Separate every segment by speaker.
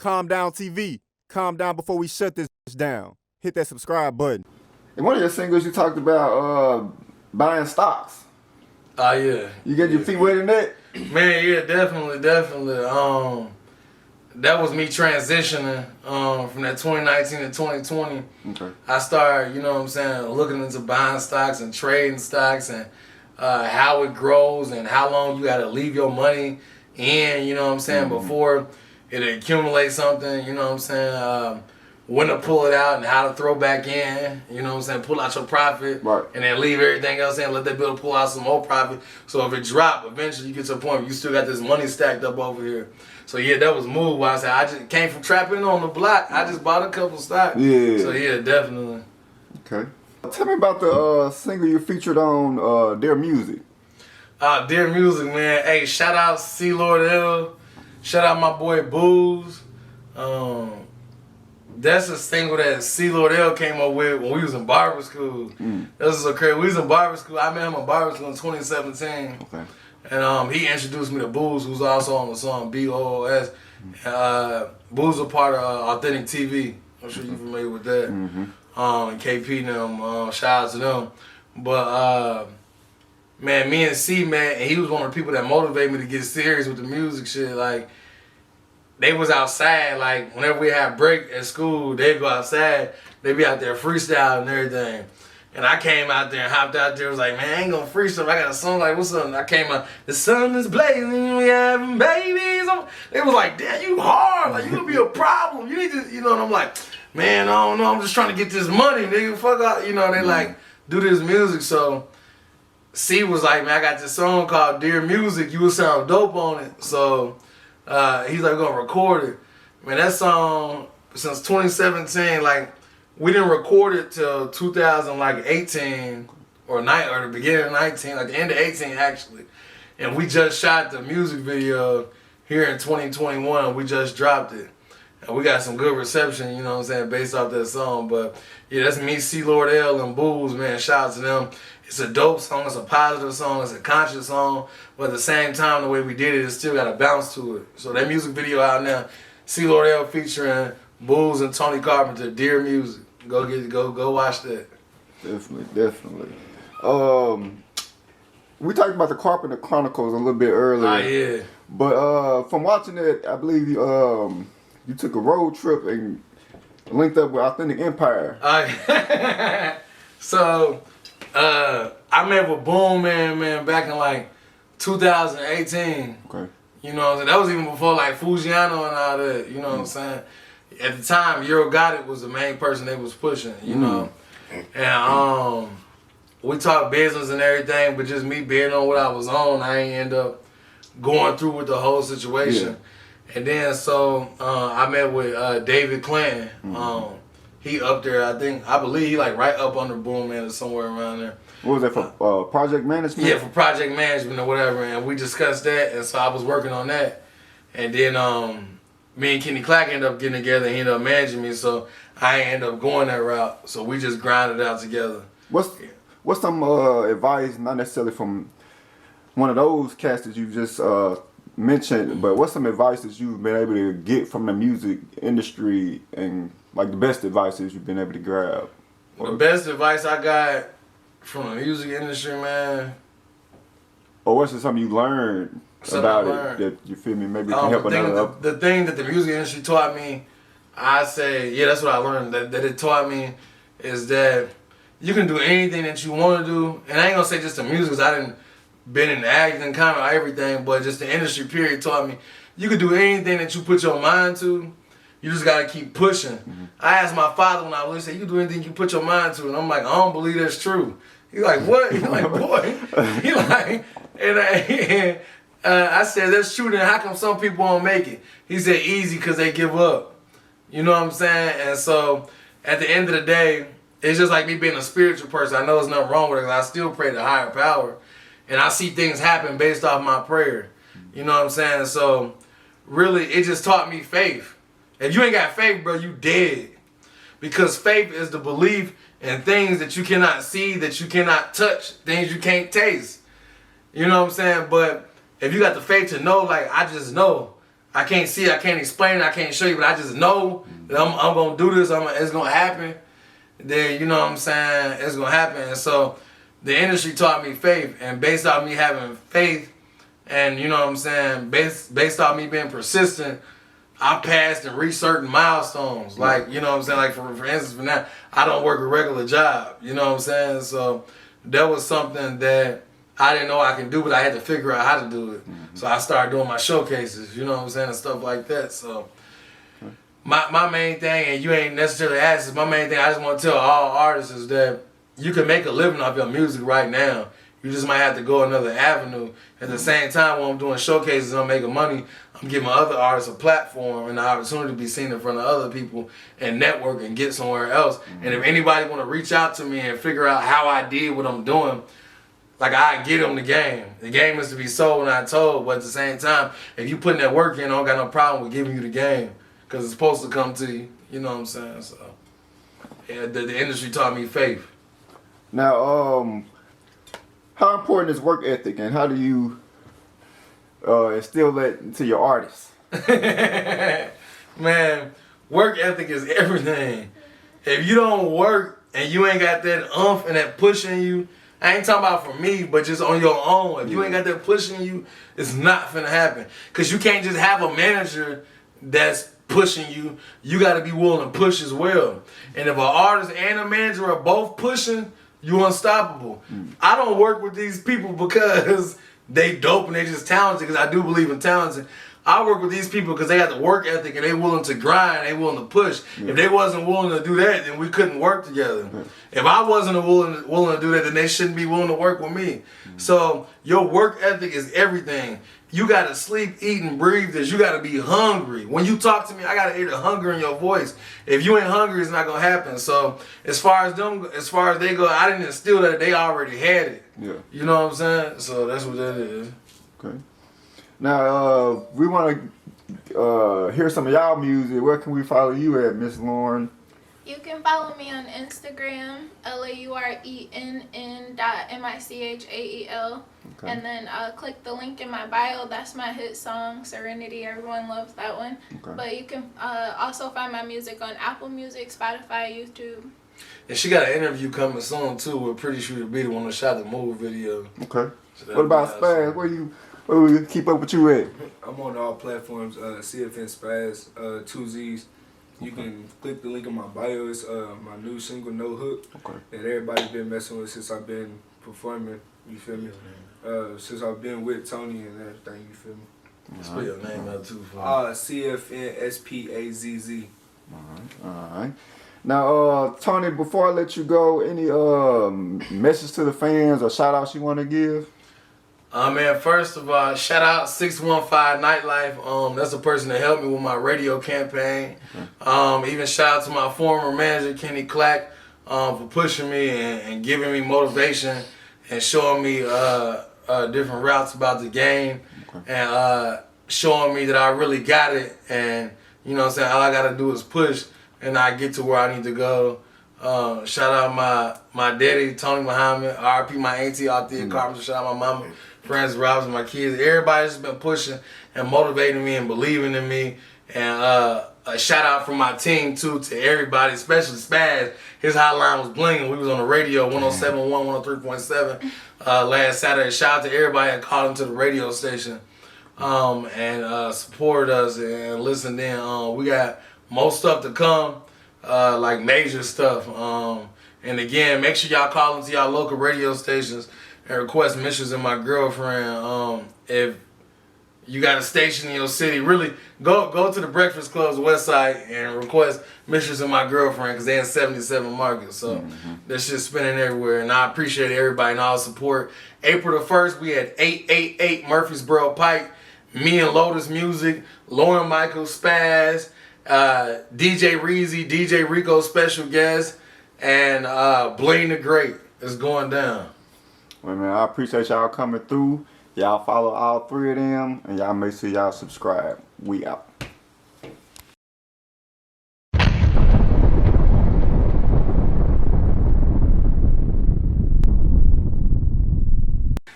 Speaker 1: Calm Down TV. Calm down before we shut this down. Hit that subscribe button.
Speaker 2: In one of your singles, you talked about buying stocks.
Speaker 3: Oh, yeah.
Speaker 2: You get your feet wet in that?
Speaker 3: Man, yeah, definitely. That was me transitioning from that 2019 to 2020.
Speaker 2: Okay.
Speaker 3: I started, looking into buying stocks and trading stocks and how it grows and how long you got to leave your money in, before it accumulates something, when to pull it out and how to throw back in, pull out your profit,
Speaker 2: right,
Speaker 3: and then leave everything else in, let that bill pull out some more profit. So if it drop, eventually you get to a point where you still got this money stacked up over here. So yeah, that was move why I said I just came from trapping on the block. I just bought a couple stocks.
Speaker 2: Yeah.
Speaker 3: So yeah, definitely.
Speaker 2: Okay. Tell me about the single you featured on Dear Music.
Speaker 3: Dear Music, man. Hey, shout out C Lord L. Shout out my boy Booze. That's a single that C Lord L came up with when we was in barber school. That was so crazy. We was in barber school. I met him in barber school in 2017.
Speaker 2: Okay.
Speaker 3: And he introduced me to Booze, who's also on the song BOOS. Booze a part of Authentic TV. I'm sure you're familiar with that. And KP and them, shout out to them. But man, me and C, man, and he was one of the people that motivated me to get serious with the music shit. Like, they was outside, like, whenever we had break at school, they'd go outside, they'd be out there freestyling and everything. And I came out there and hopped out there, was like, man, I ain't gonna freestyle. I got a song like, what's up? And I came out, the sun is blazing, we having babies. They was like, damn, you hard, like, you gonna be a problem. You need to, and I'm like, man, I don't know, I'm just trying to get this money, nigga, fuck out. They like, do this music. So C was like, man, I got this song called Dear Music, you would sound dope on it. So he's like, we're gonna record it. Man, that song, since 2017, like, we didn't record it till 2018 or the beginning of 19, like the end of 18 actually. And we just shot the music video here in 2021. We just dropped it. And we got some good reception, based off that song. But yeah, that's me, C Lord L and Booze, man. Shout out to them. It's a dope song, it's a positive song, it's a conscious song, but at the same time, the way we did it, it still got a bounce to it. So that music video out now, C Lord L featuring Booze and Tony Carpenter, Dear Music. Go watch that.
Speaker 2: Definitely. We talked about the Carpenter Chronicles a little bit earlier.
Speaker 3: Oh yeah.
Speaker 2: But from watching it, I believe you took a road trip and linked up with Authentic Empire.
Speaker 3: So I met with Boom Man back in like 2018.
Speaker 2: Okay.
Speaker 3: That was even before like Fujiano and all that, what I'm saying? At the time, Euro Got It was the main person they was pushing, And we talked business and everything, but just me being on what I was on, I ain't end up going through with the whole situation. Yeah. And then so I met with David Clinton. He up there, I believe he like right up under Boom Man or somewhere around there.
Speaker 2: What was that for? Project management?
Speaker 3: Yeah, for project management or whatever. And we discussed that, and so I was working on that. And then me and Kenny Clack ended up getting together. He ended up managing me, so I ended up going that route. So we just grinded out together.
Speaker 2: What's some advice, not necessarily from one of those cats that you just mentioned, but what's some advice that you've been able to get from the music industry and like the best advice that you've been able to grab?
Speaker 3: The best advice I got from the music industry, man.
Speaker 2: Or what's something you learned about it that you feel me maybe can help another?
Speaker 3: The thing that the music industry taught me, I say, yeah, that's what I learned. That it taught me is that you can do anything that you want to do, and I ain't gonna say just the music, because I didn't been in acting, comedy, everything, but just the industry period taught me you can do anything that you put your mind to. You just gotta keep pushing. I asked my father when I was little, he said, you do anything you put your mind to, and I'm like, I don't believe that's true. He's like, what? He's like, boy. He like, and I said, that's true, then how come some people won't make it? He said, easy, because they give up. You know what I'm saying? And so, at the end of the day, it's just like me being a spiritual person. I know there's nothing wrong with it, because I still pray to higher power. And I see things happen based off my prayer. You know what I'm saying? So, really, it just taught me faith. If you ain't got faith, bro, you dead. Because faith is the belief in things that you cannot see, that you cannot touch, things you can't taste. You know what I'm saying? But if you got the faith to know, like, I just know I can't see it, I can't explain it, I can't show you, but I just know that I'm gonna do this, it's gonna happen, then you know what I'm saying, it's gonna happen. And so the industry taught me faith, and based off me having faith, and you know what I'm saying, based off me being persistent, I passed and reached certain milestones. Like, you know what I'm saying, like for instance, for now, I don't work a regular job, you know what I'm saying? So that was something that I didn't know I can do, but I had to figure out how to do it. So I started doing my showcases, you know what I'm saying, and stuff like that. So my main thing, and you ain't necessarily asked this, my main thing I just want to tell all artists is that you can make a living off your music right now. You just might have to go another avenue. At the same time, when I'm doing showcases and I'm making money, I'm giving other artists a platform and the opportunity to be seen in front of other people and network and get somewhere else. And if anybody want to reach out to me and figure out how I did what I'm doing, like, I get them the game. The game is to be sold, not told. But at the same time, if you putting that work in, I don't got no problem with giving you the game because it's supposed to come to you. You know what I'm saying? So, yeah, the industry taught me faith.
Speaker 2: Now, how important is work ethic, and how do you instill that into your artists?
Speaker 3: Man, work ethic is everything. If you don't work and you ain't got that oomph and that push in you, I ain't talking about for me, but just on your own. If you ain't got that push in you, it's not finna happen. Because you can't just have a manager that's pushing you. You got to be willing to push as well. And if an artist and a manager are both pushing, you unstoppable. I don't work with these people because they dope and they just talented, because I do believe in talented. I work with these people because they got the work ethic and they willing to grind, they willing to push. If they wasn't willing to do that, then we couldn't work together. If I wasn't willing to do that, then they shouldn't be willing to work with me. So your work ethic is everything. You got to sleep, eat, and breathe this. You got to be hungry. When you talk to me, I got to hear the hunger in your voice. If you ain't hungry, it's not going to happen. So as far as they go, I didn't instill that. They already had it.
Speaker 2: Yeah.
Speaker 3: You know what I'm saying? So that's what that is.
Speaker 2: Okay. Now, we want to hear some of y'all music. Where can we follow you at, Miss Lauren?
Speaker 4: You can follow me on Instagram, LAURENN.MICHAEL.
Speaker 2: Okay.
Speaker 4: And then click the link in my bio. That's my hit song, Serenity. Everyone loves that one.
Speaker 2: Okay.
Speaker 4: But you can also find my music on Apple Music, Spotify, YouTube.
Speaker 3: And she got an interview coming soon too with Pretty Sure to Be the one that shot the movie video.
Speaker 2: Okay.
Speaker 3: So
Speaker 2: What about Spaz? Where we keep up with you at?
Speaker 5: I'm on all platforms, CFN Spaz, 2 Z's. You can click the link in my bio. It's my new single, No Hook, that everybody's been messing with since I've been performing, you feel me? Since I've been with Tony and everything, you feel me?
Speaker 3: Spell your name out too.
Speaker 5: CFN SPAZZ.
Speaker 2: Alright. Now, Tony, before I let you go, any message to the fans or shout outs you want to give?
Speaker 3: Man, first of all, shout out 615 Nightlife. That's the person that helped me with my radio campaign. Even shout out to my former manager, Kenny Clack, for pushing me and giving me motivation and showing me different routes about the game and showing me that I really got it. And, you know what I'm saying, all I got to do is push and I get to where I need to go. Shout out my daddy, Tony Muhammad, RP, my auntie out there, Carpenter. Shout out my mama, friends, Robs, and my kids. Everybody's just been pushing and motivating me and believing in me. And a shout out from my team too to everybody, especially Spaz. His hotline was blinging. We was on the radio, 107.1, 103.7 last Saturday. Shout out to everybody that called into the radio station and supported us and listened in. We got more stuff to come. Like major stuff. And again, make sure y'all call into y'all local radio stations and request Mrs. and My Girlfriend. If you got a station in your city, really go to the Breakfast Club's website and request Mrs. and My Girlfriend, because they're in 77 markets. So that shit's spinning everywhere. And I appreciate everybody and all the support. April the 1st, we had 888 Murfreesboro Pike. Me and Lotus Music, Lauren Michael, Spaz, DJ Reezy, DJ Rico special guest, and Blaine the Great is going down.
Speaker 2: Well, man, I appreciate y'all coming through. Y'all follow all three of them, and y'all make sure y'all subscribe. We out.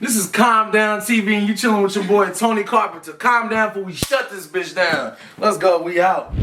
Speaker 3: This This is Calm Down TV, and you chilling with your boy Tony Carpenter. Calm down before we shut this bitch down. Let's go. We out.